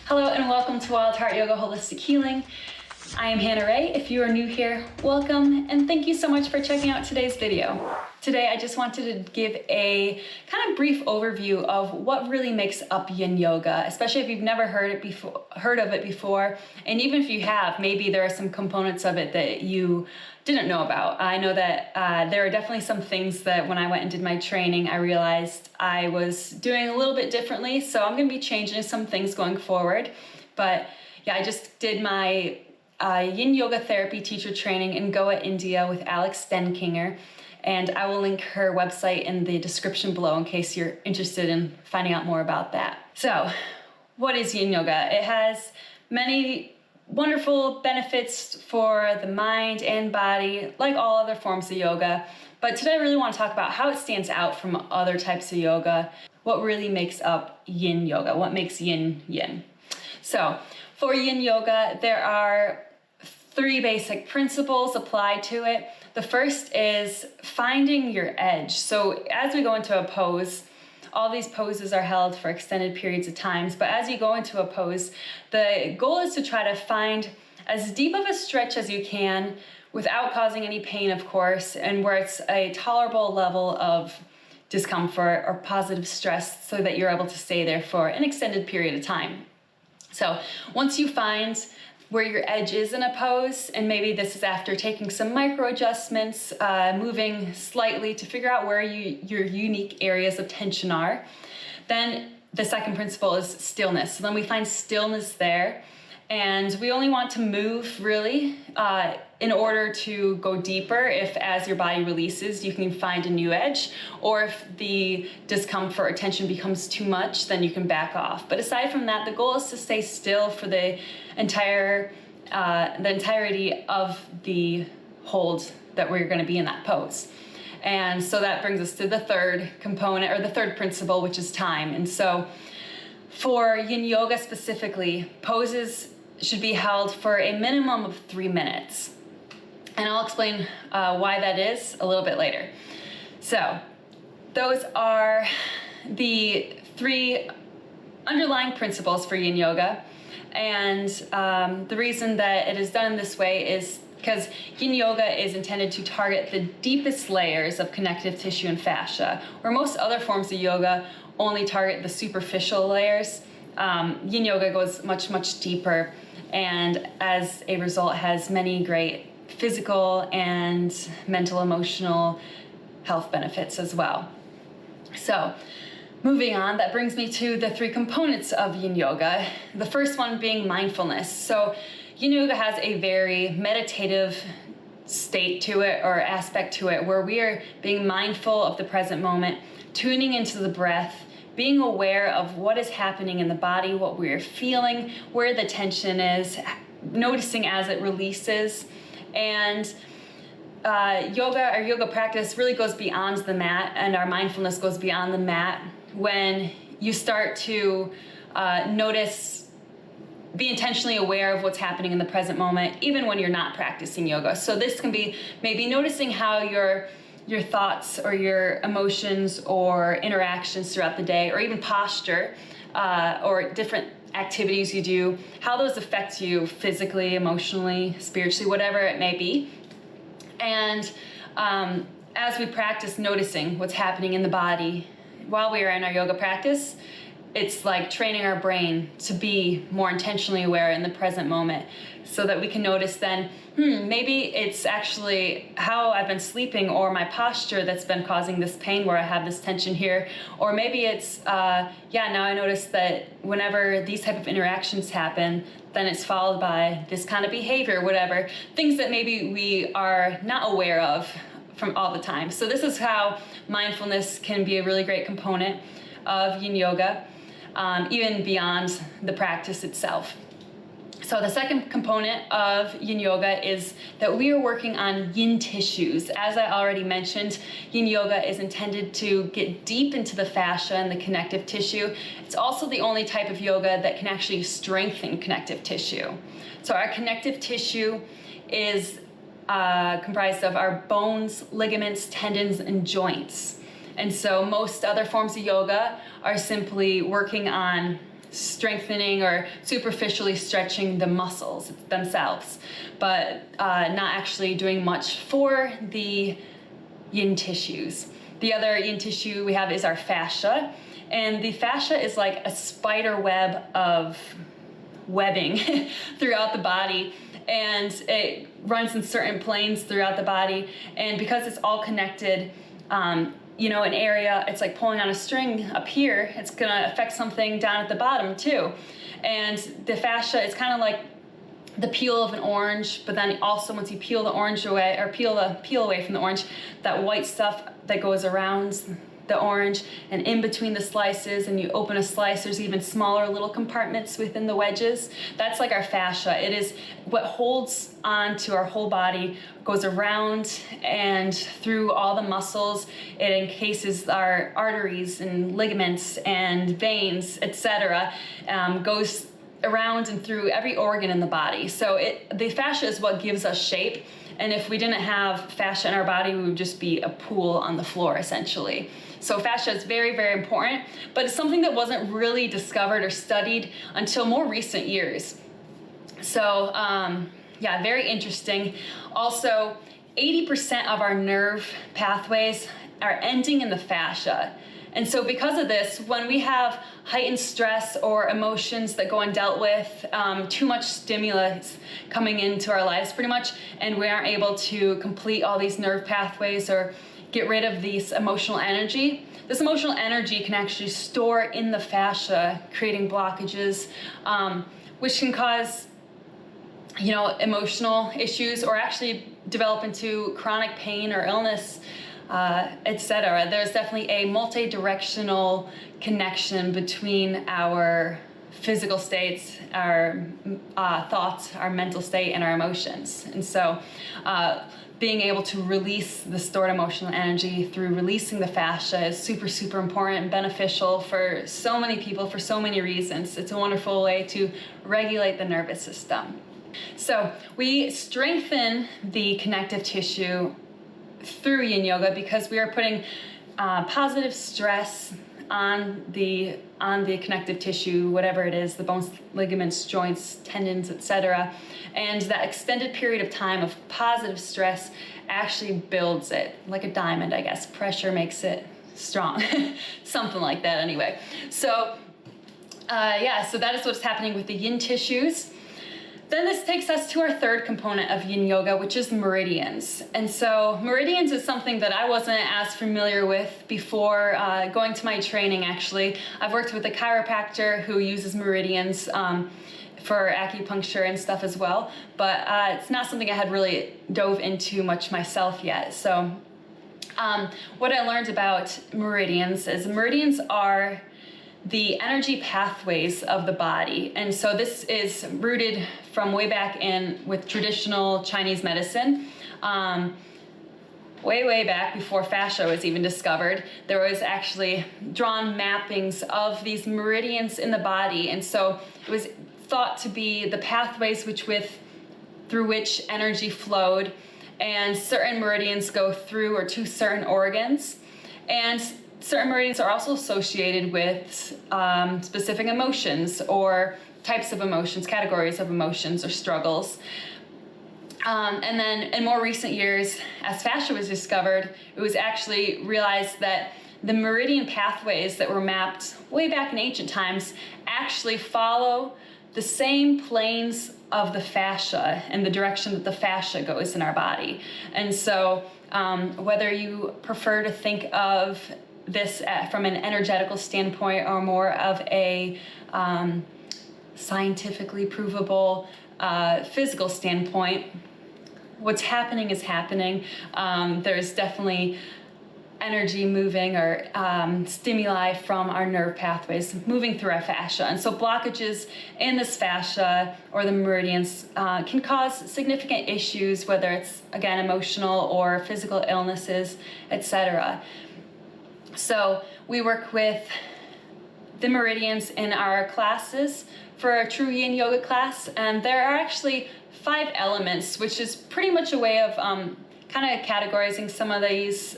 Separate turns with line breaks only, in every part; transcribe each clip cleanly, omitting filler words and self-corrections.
Hello and welcome to Wild Heart Yoga Holistic Healing. I am Hannah Ray. If you are new here, welcome and thank you so much for checking out today's video. Today I just wanted to give a kind of brief overview of what really makes up Yin Yoga, especially if you've never heard of it before, and even if you have, maybe there are some components of it that you didn't know about. I know that there are definitely some things that when I went and did my training, I realized I was doing a little bit differently, so I'm going to be changing some things going forward. But yeah, I just did my Yin Yoga Therapy Teacher Training in Goa, India with Alex Stenkinger, and I will link her website in the description below in case you're interested in finding out more about that. So, what is Yin Yoga? It has many wonderful benefits for the mind and body, like all other forms of yoga, but today I really want to talk about how it stands out from other types of yoga, what really makes up Yin Yoga, what makes Yin Yin. So, for Yin Yoga, there are 3 basic principles applied to it. The first is finding your edge. So as we go into a pose, all these poses are held for extended periods of times, but as you go into a pose, the goal is to try to find as deep of a stretch as you can without causing any pain, of course, and where it's a tolerable level of discomfort or positive stress so that you're able to stay there for an extended period of time. So once you find where your edge is in a pose, and maybe this is after taking some micro adjustments, moving slightly to figure out where your unique areas of tension are, then the second principle is stillness. So then we find stillness there, and we only want to move really in order to go deeper. If as your body releases, you can find a new edge, or if the discomfort or tension becomes too much, then you can back off. But aside from that, the goal is to stay still for the entirety of the hold that we're going to be in that pose. And so that brings us to the third component, or the third principle, which is time. And so for Yin Yoga specifically, poses should be held for a minimum of 3 minutes. And I'll explain why that is a little bit later. So those are the 3 underlying principles for Yin Yoga. And the reason that it is done in this way is because Yin Yoga is intended to target the deepest layers of connective tissue and fascia, where most other forms of yoga only target the superficial layers. Yin Yoga goes much, much deeper, and as a result has many great physical and mental, emotional health benefits as well. So moving on, that brings me to the 3 components of Yin Yoga. The first one being mindfulness. So Yin Yoga has a very meditative state to it, or aspect to it, where we are being mindful of the present moment, tuning into the breath, being aware of what is happening in the body, what we're feeling, where the tension is, noticing as it releases. And our yoga practice really goes beyond the mat, and our mindfulness goes beyond the mat when you start to notice, be intentionally aware of what's happening in the present moment, even when you're not practicing yoga. So this can be maybe noticing how your thoughts or your emotions or interactions throughout the day, or even posture or different activities you do, how those affect you physically, emotionally, spiritually, whatever it may be. And as we practice noticing what's happening in the body while we are in our yoga practice, it's like training our brain to be more intentionally aware in the present moment, so that we can notice then, maybe it's actually how I've been sleeping or my posture that's been causing this pain where I have this tension here. Or maybe it's, now I notice that whenever these type of interactions happen, then it's followed by this kind of behavior, whatever. Things that maybe we are not aware of from all the time. So this is how mindfulness can be a really great component of Yin Yoga, even beyond the practice itself. So the second component of Yin Yoga is that we are working on yin tissues. As I already mentioned, Yin Yoga is intended to get deep into the fascia and the connective tissue. It's also the only type of yoga that can actually strengthen connective tissue. So our connective tissue is comprised of our bones, ligaments, tendons, and joints. And so most other forms of yoga are simply working on strengthening or superficially stretching the muscles themselves, but not actually doing much for the yin tissues. The other yin tissue we have is our fascia, and the fascia is like a spider web of webbing throughout the body, and it runs in certain planes throughout the body, and because it's all connected, you know, an area, it's like pulling on a string up here, it's gonna affect something down at the bottom too. And the fascia is kind of like the peel of an orange, but then also once you peel the orange away, or peel away from the orange, that white stuff that goes around the orange and in between the slices, and you open a slice, there's even smaller little compartments within the wedges. That's like our fascia. It is what holds on to our whole body, goes around and through all the muscles. It encases our arteries and ligaments and veins, etc. Goes around and through every organ in the body. So the fascia is what gives us shape. And if we didn't have fascia in our body, we would just be a pool on the floor, essentially. So fascia is very, very important, but it's something that wasn't really discovered or studied until more recent years. So yeah, very interesting. Also, 80% of our nerve pathways are ending in the fascia. And so because of this, when we have heightened stress or emotions that go undealt with, too much stimulus coming into our lives pretty much, and we aren't able to complete all these nerve pathways or get rid of this emotional energy, this emotional energy can actually store in the fascia, creating blockages, which can cause, you know, emotional issues or actually develop into chronic pain or illness, etc. There's definitely a multidirectional connection between our physical states, our thoughts, our mental state, and our emotions. And so being able to release the stored emotional energy through releasing the fascia is super, super important and beneficial for so many people for so many reasons. It's a wonderful way to regulate the nervous system. So we strengthen the connective tissue through Yin Yoga because we are putting positive stress on the connective tissue, whatever it is, the bones, ligaments, joints, tendons, etc. And that extended period of time of positive stress actually builds it, like a diamond, I guess. Pressure makes it strong, something like that anyway. So yeah, so that is what's happening with the yin tissues. Then this takes us to our third component of Yin Yoga, which is meridians. And so meridians is something that I wasn't as familiar with before going to my training, actually. I've worked with a chiropractor who uses meridians for acupuncture and stuff as well, but it's not something I had really dove into much myself yet. So what I learned about meridians is meridians are the energy pathways of the body. And so this is rooted from way back in with traditional Chinese medicine. Way back before fascia was even discovered, there was actually drawn mappings of these meridians in the body. And so it was thought to be the pathways through which energy flowed, and certain meridians go through or to certain organs. And certain meridians are also associated with specific emotions or types of emotions, categories of emotions or struggles. And then in more recent years, as fascia was discovered, it was actually realized that the meridian pathways that were mapped way back in ancient times actually follow the same planes of the fascia and the direction that the fascia goes in our body. And so whether you prefer to think of this from an energetical standpoint or more of a scientifically provable physical standpoint, what's happening is happening. There's definitely energy moving or stimuli from our nerve pathways moving through our fascia. And so blockages in this fascia or the meridians can cause significant issues, whether it's, again, emotional or physical illnesses, etc. So we work with the meridians in our classes for a true Yin Yoga class, and there are actually 5 elements, which is pretty much a way of kind of categorizing some of these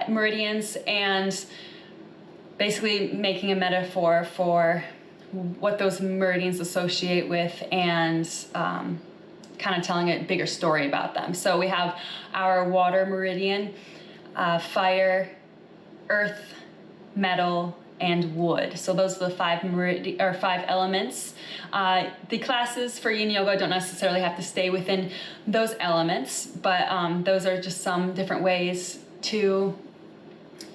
meridians and basically making a metaphor for what those meridians associate with, and kind of telling a bigger story about them. So we have our water meridian, fire, earth, metal, and wood. So those are the five elements. The classes for Yin Yoga don't necessarily have to stay within those elements, but those are just some different ways to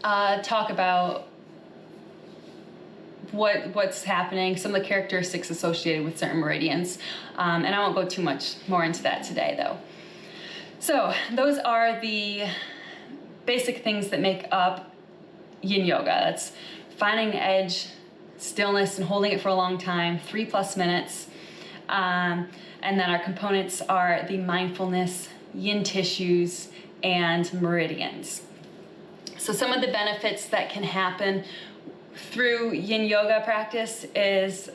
talk about what's happening, some of the characteristics associated with certain meridians. And I won't go too much more into that today, though. So those are the basic things that make up Yin Yoga. That's finding the edge, stillness, and holding it for a long time, 3+ minutes. And then our components are the mindfulness, yin tissues, and meridians. So some of the benefits that can happen through Yin Yoga practice is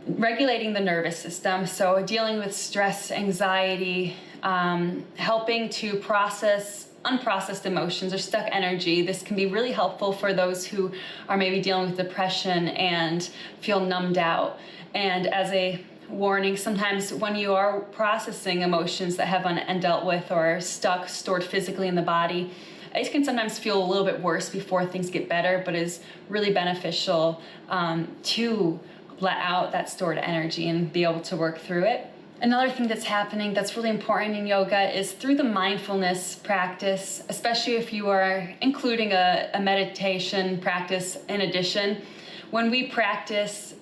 regulating the nervous system. So dealing with stress, anxiety, helping to process unprocessed emotions or stuck energy. This can be really helpful for those who are maybe dealing with depression and feel numbed out. And as a warning, sometimes when you are processing emotions that have been undealt with or stuck, stored physically in the body, it can sometimes feel a little bit worse before things get better, but is really beneficial to let out that stored energy and be able to work through it. Another thing that's happening that's really important in yoga is through the mindfulness practice, especially if you are including a meditation practice in addition. When we practice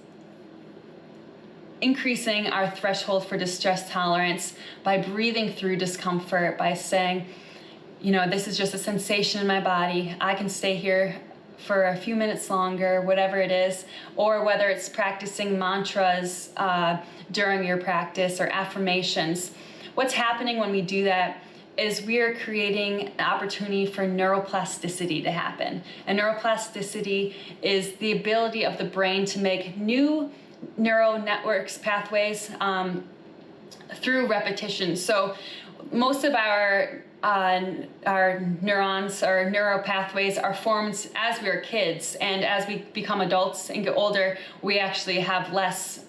increasing our threshold for distress tolerance by breathing through discomfort, by saying, this is just a sensation in my body. I can stay here for a few minutes longer, whatever it is, or whether it's practicing mantras during your practice or affirmations. What's happening when we do that is we are creating an opportunity for neuroplasticity to happen. And neuroplasticity is the ability of the brain to make new neural networks, pathways through repetition. So most of our neurons or neural pathways are formed as we are kids, and as we become adults and get older, we actually have less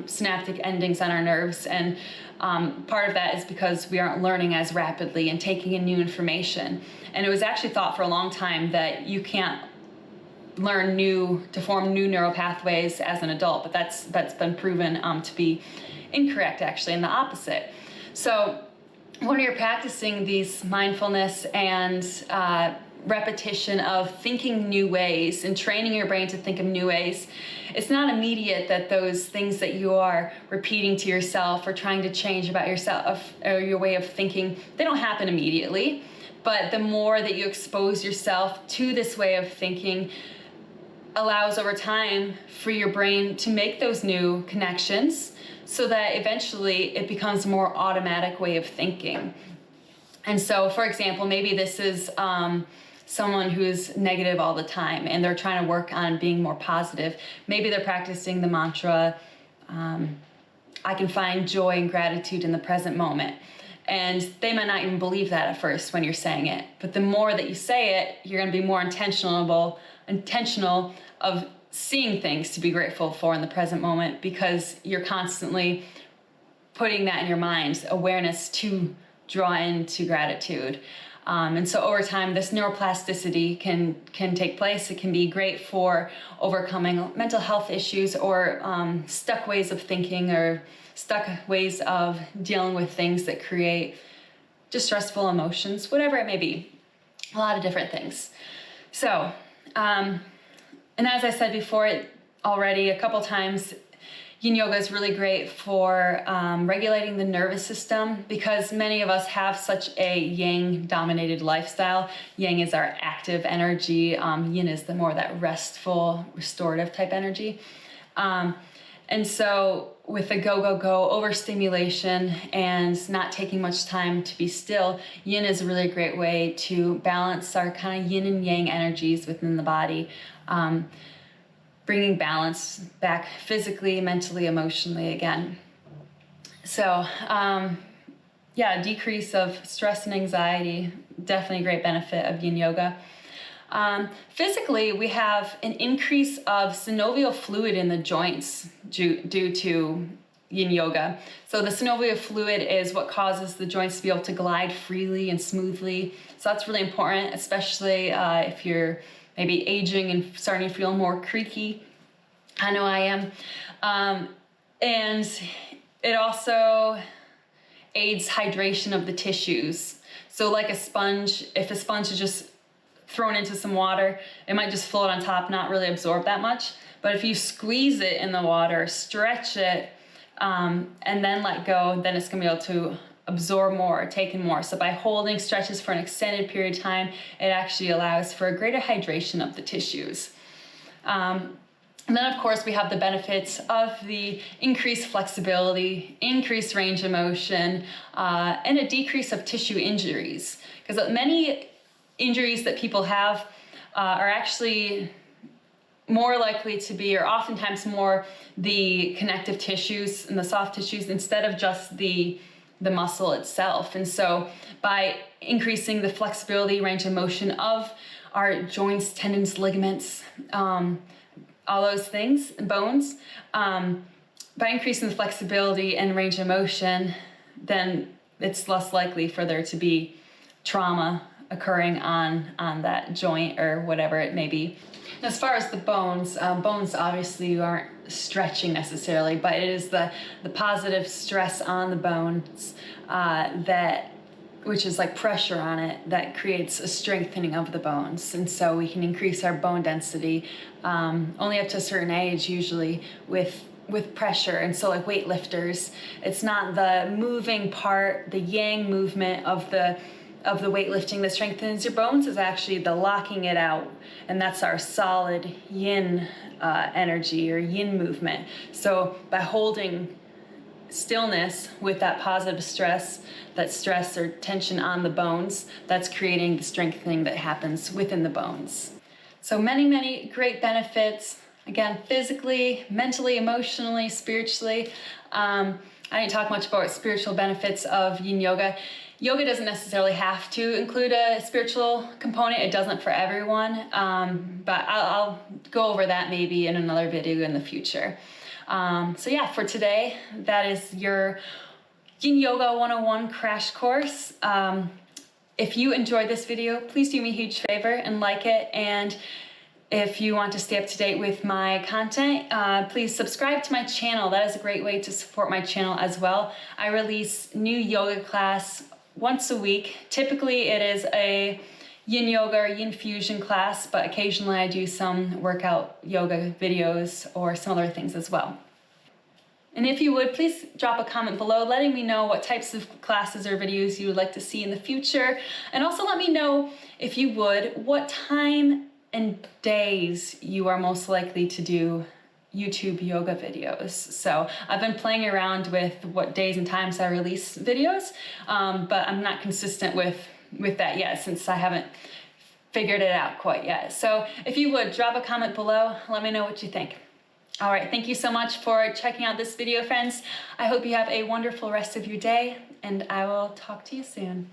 synaptic endings on our nerves, and part of that is because we aren't learning as rapidly and taking in new information. And it was actually thought for a long time that you can't learn to form new neural pathways as an adult, but that's been proven to be incorrect, actually, and the opposite. So when you're practicing these mindfulness and repetition of thinking new ways and training your brain to think of new ways, it's not immediate that those things that you are repeating to yourself or trying to change about yourself or your way of thinking, they don't happen immediately. But the more that you expose yourself to this way of thinking allows over time for your brain to make those new connections, so that eventually it becomes a more automatic way of thinking. And so, for example, maybe this is someone who's negative all the time and they're trying to work on being more positive. Maybe they're practicing the mantra, I can find joy and gratitude in the present moment. And they might not even believe that at first when you're saying it. But the more that you say it, you're going to be more intentional of seeing things to be grateful for in the present moment, because you're constantly putting that in your mind, awareness to draw into gratitude. And so over time, this neuroplasticity can take place. It can be great for overcoming mental health issues or stuck ways of thinking or stuck ways of dealing with things that create distressful emotions, whatever it may be. A lot of different things. So, and as I said before already a couple times, Yin Yoga is really great for regulating the nervous system, because many of us have such a yang-dominated lifestyle. Yang is our active energy. Yin is the more that restful, restorative type energy. And so with the go, overstimulation and not taking much time to be still, Yin is a really great way to balance our kind of yin and yang energies within the body. Bringing balance back physically, mentally, emotionally again. So, decrease of stress and anxiety, definitely a great benefit of Yin Yoga. Physically, we have an increase of synovial fluid in the joints due to Yin Yoga. So the synovial fluid is what causes the joints to be able to glide freely and smoothly. So that's really important, especially if you're maybe aging and starting to feel more creaky. I know I am. And it also aids hydration of the tissues. So like a sponge, if a sponge is just thrown into some water, it might just float on top, not really absorb that much. But if you squeeze it in the water, stretch it, and then let go, then it's gonna be able to absorb more, take in more. So by holding stretches for an extended period of time, it actually allows for a greater hydration of the tissues. And then, of course, we have the benefits of the increased flexibility, increased range of motion, and a decrease of tissue injuries. Because many injuries that people have are actually more likely to be, or oftentimes more, the connective tissues and the soft tissues instead of just the muscle itself. And so by increasing the flexibility, range of motion of our joints, tendons, ligaments, all those things, bones, by increasing the flexibility and range of motion, then it's less likely for there to be trauma occurring on that joint or whatever it may be. As far as the bones, bones obviously you aren't stretching necessarily, but it is the positive stress on the bones which is like pressure on it, that creates a strengthening of the bones. And so we can increase our bone density only up to a certain age, usually with pressure. And so like weightlifters, it's not the moving part, the yang movement of the weightlifting that strengthens your bones, is actually the locking it out. And that's our solid yin energy or yin movement. So by holding stillness with that positive stress, that stress or tension on the bones, that's creating the strengthening that happens within the bones. So many, many great benefits, again, physically, mentally, emotionally, spiritually. I didn't talk much about spiritual benefits of Yin Yoga. Yoga doesn't necessarily have to include a spiritual component. It doesn't for everyone, but I'll go over that maybe in another video in the future. So yeah, for today, that is your Yin Yoga 101 crash course. If you enjoyed this video, please do me a huge favor and like it. And if you want to stay up to date with my content, please subscribe to my channel. That is a great way to support my channel as well. I release new yoga class once a week. Typically it is a Yin Yoga or Yin Fusion class, but occasionally I do some workout yoga videos or some other things as well. And if you would, please drop a comment below letting me know what types of classes or videos you would like to see in the future. And also let me know, if you would, what time and days you are most likely to do YouTube yoga videos. So I've been playing around with what days and times I release videos, but I'm not consistent with that yet, since I haven't figured it out quite yet. So if you would, drop a comment below, let me know what you think. All right, thank you so much for checking out this video, friends. I hope you have a wonderful rest of your day, and I will talk to you soon.